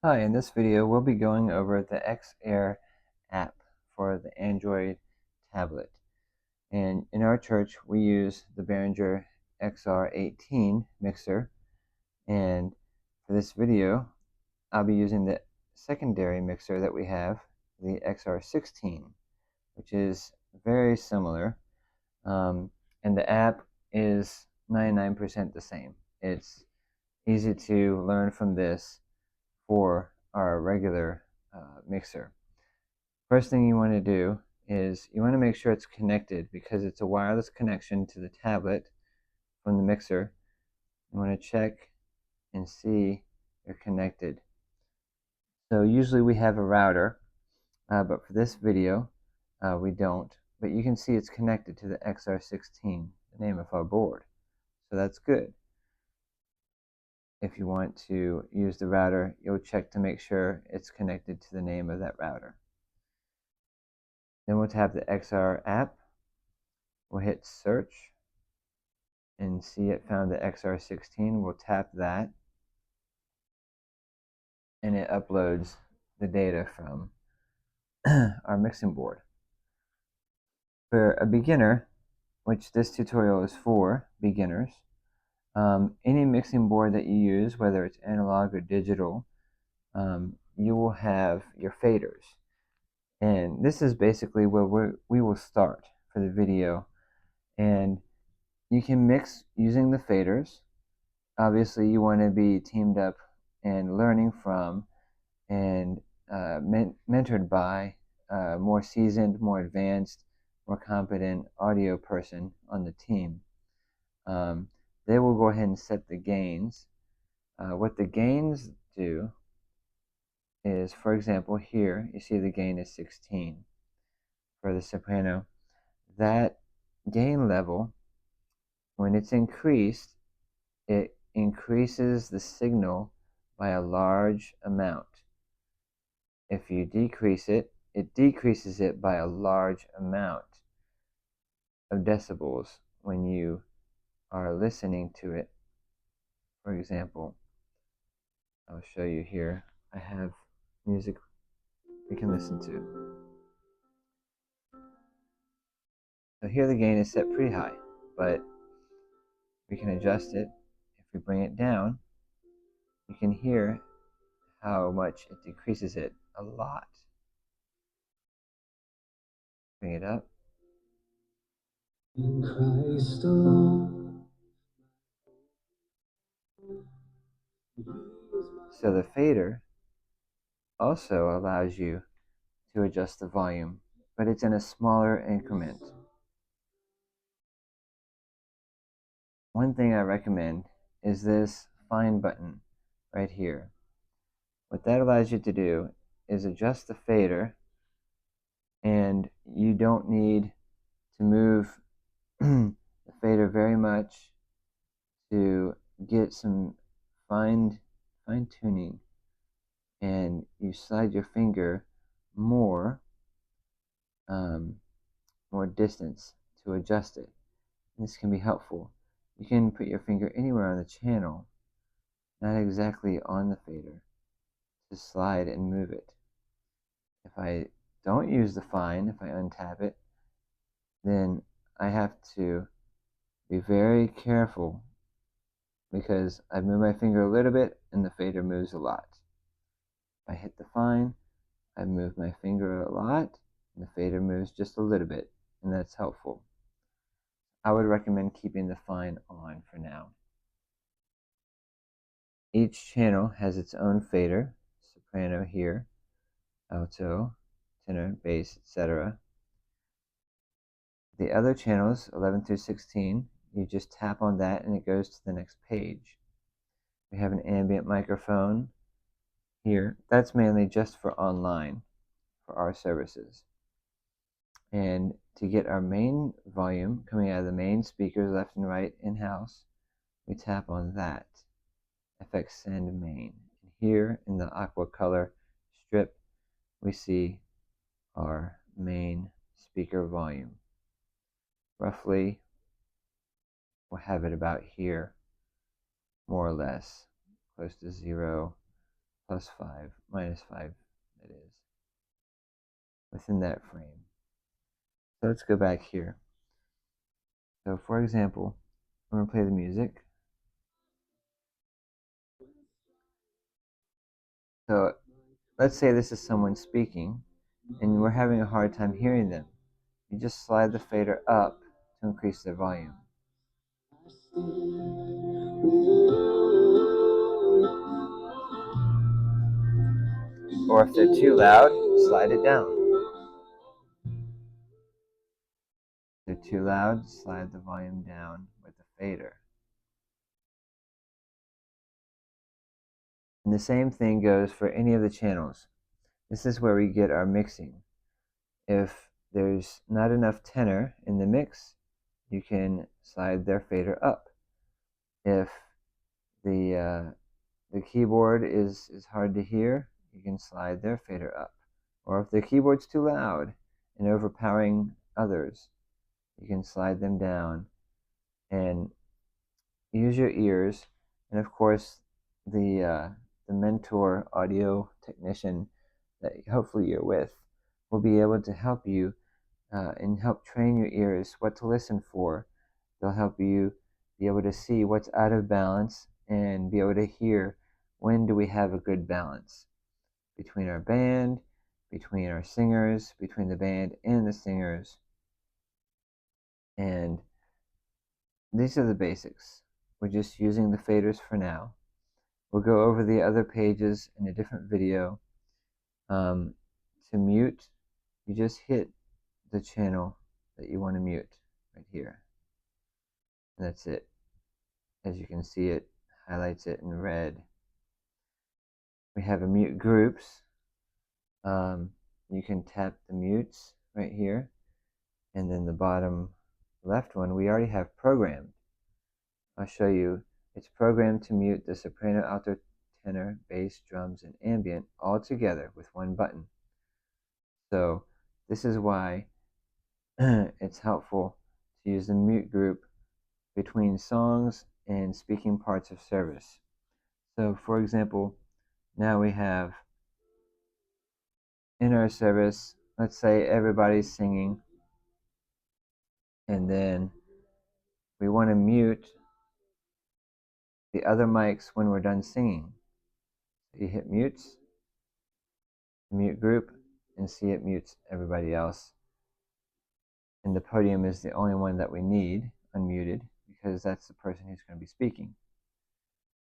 Hi, in this video we'll be going over the X-Air app for the Android tablet. And in our church we use the Behringer XR18 mixer, and for this video I'll be using the secondary mixer that we have, the XR16, which is very similar, and the app is 99% the same. It's easy to learn from this for our regular mixer. First thing you want to do is you want to make sure it's connected, because it's a wireless connection to the tablet from the mixer. You want to check and see you're connected. So usually we have a router, but for this video we don't. But you can see it's connected to the XR16, the name of our board. So that's good. If you want to use the router, you'll check to make sure it's connected to the name of that router. Then we'll tap the XR app. We'll hit search and see it found the XR16. We'll tap that and it uploads the data from our mixing board. For a beginner, which this tutorial is for beginners, any mixing board that you use, whether it's analog or digital, you will have your faders. And this is basically where we will start for the video. And you can mix using the faders. Obviously, you want to be teamed up and learning from and mentored by a more seasoned, more advanced, more competent audio person on the team. They will go ahead and set the gains. What the gains do is, for example, here you see the gain is 16 for the soprano. That gain level, when it's increased, it increases the signal by a large amount. If you decrease it, it decreases it by a large amount of decibels when you are listening to it. For example, I'll show you here. I have music we can listen to. So here the gain is set pretty high, but we can adjust it. If we bring it down, you can hear how much it decreases it a lot. Bring it up. In Christ alone. So the fader also allows you to adjust the volume, but it's in a smaller increment. One thing I recommend is this fine button right here. What that allows you to do is adjust the fader, and you don't need to move the fader very much to get some fine tuning, and you slide your finger more distance to adjust it. And this can be helpful. You can put your finger anywhere on the channel, not exactly on the fader, to slide and move it. If I don't use the fine, if I untap it, then I have to be very careful, because I move my finger a little bit and the fader moves a lot. If I hit the fine, I move my finger a lot and the fader moves just a little bit, and that's helpful. I would recommend keeping the fine on for now. Each channel has its own fader, soprano here, alto, tenor, bass, etc. The other channels, 11 through 16, you just tap on that and it goes to the next page. We have an ambient microphone here. That's mainly just for online, for our services. And to get our main volume coming out of the main speakers left and right in-house, we tap on that, FX Send Main. And here in the aqua color strip, we see our main speaker volume. Roughly, we'll have it about here, more or less, close to 0, plus 5, minus 5, that is, within that frame. So let's go back here. So for example, I'm going to play the music. So let's say this is someone speaking, and we're having a hard time hearing them. You just slide the fader up to increase their volume. Or if they're too loud, slide it down. If they're too loud, slide the volume down with the fader. And the same thing goes for any of the channels. This is where we get our mixing. If there's not enough tenor in the mix, you can slide their fader up. If the keyboard is hard to hear, you can slide their fader up. Or if the keyboard's too loud and overpowering others, you can slide them down. And use your ears, and of course the mentor audio technician that hopefully you're with will be able to help you and help train your ears what to listen for. They'll help you be able to see what's out of balance and be able to hear when do we have a good balance between our band, between our singers, between the band and the singers. And these are the basics. We're just using the faders for now. We'll go over the other pages in a different video. To mute, you just hit the channel that you want to mute right here. And that's it. As you can see, it highlights it in red. We have a mute groups. You can tap the mutes right here. And then the bottom left one we already have programmed. I'll show you. It's programmed to mute the soprano, alto, tenor, bass, drums, and ambient all together with one button. So this is why it's helpful to use the mute group between songs and speaking parts of service. So for example, now we have in our service, let's say everybody's singing, and then we want to mute the other mics when we're done singing. You hit mutes, mute group, and see it mutes everybody else. And the podium is the only one that we need unmuted because that's the person who's going to be speaking.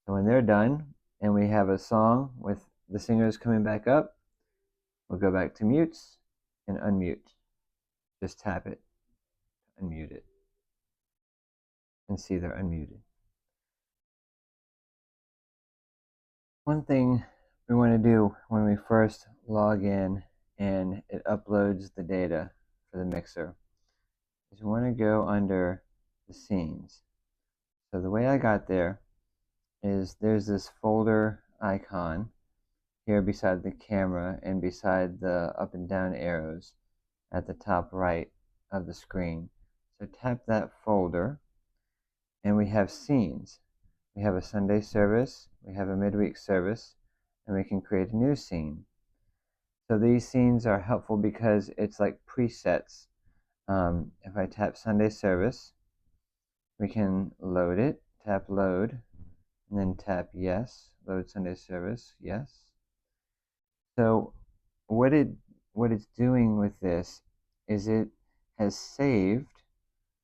So when they're done and we have a song with the singers coming back up, we'll go back to mutes and unmute. Just tap it, unmute it, and see they're unmuted. One thing we want to do when we first log in and it uploads the data for the mixer is we want to go under the scenes. So the way I got there is there's this folder icon here beside the camera and beside the up and down arrows at the top right of the screen. So tap that folder and we have scenes. We have a Sunday service, we have a midweek service, and we can create a new scene. So these scenes are helpful because it's like presets. If I tap Sunday service, we can load it, tap load, and then tap yes, load Sunday service, yes. So what it's doing with this is it has saved,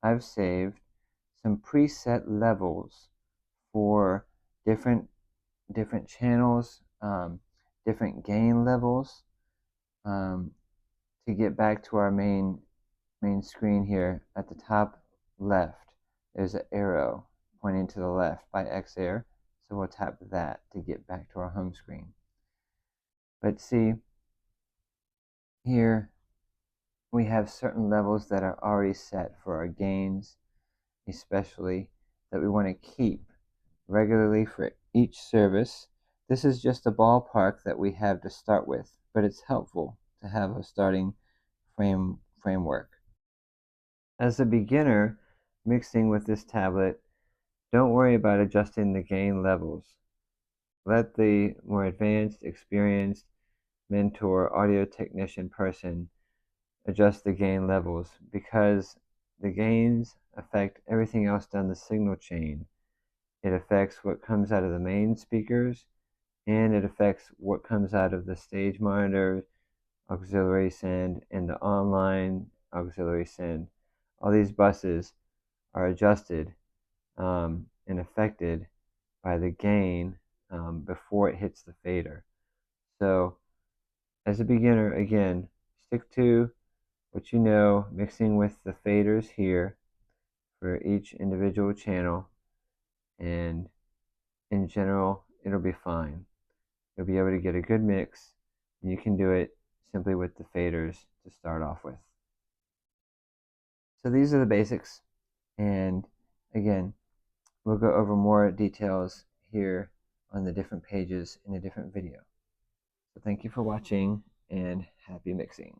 I've saved some preset levels for different channels, different gain levels. To get back to our main screen here, at the top left, there's an arrow pointing to the left by Xair. So we'll tap that to get back to our home screen. But see, here we have certain levels that are already set for our gains, especially that we want to keep regularly for each service. This is just a ballpark that we have to start with, but it's helpful to have a starting framework. As a beginner mixing with this tablet, don't worry about adjusting the gain levels. let the more advanced, experienced mentor audio technician person adjust the gain levels, because the gains affect everything else down the signal chain. It affects what comes out of the main speakers, and it affects what comes out of the stage monitor, auxiliary send, and the online auxiliary send. All these buses are adjusted and affected by the gain before it hits the fader. So as a beginner, again, stick to what you know, mixing with the faders here for each individual channel, and in general, it'll be fine. You'll be able to get a good mix, and you can do it simply with the faders to start off with. So these are the basics, and again, we'll go over more details here on the different pages in a different video. So thank you for watching, and happy mixing.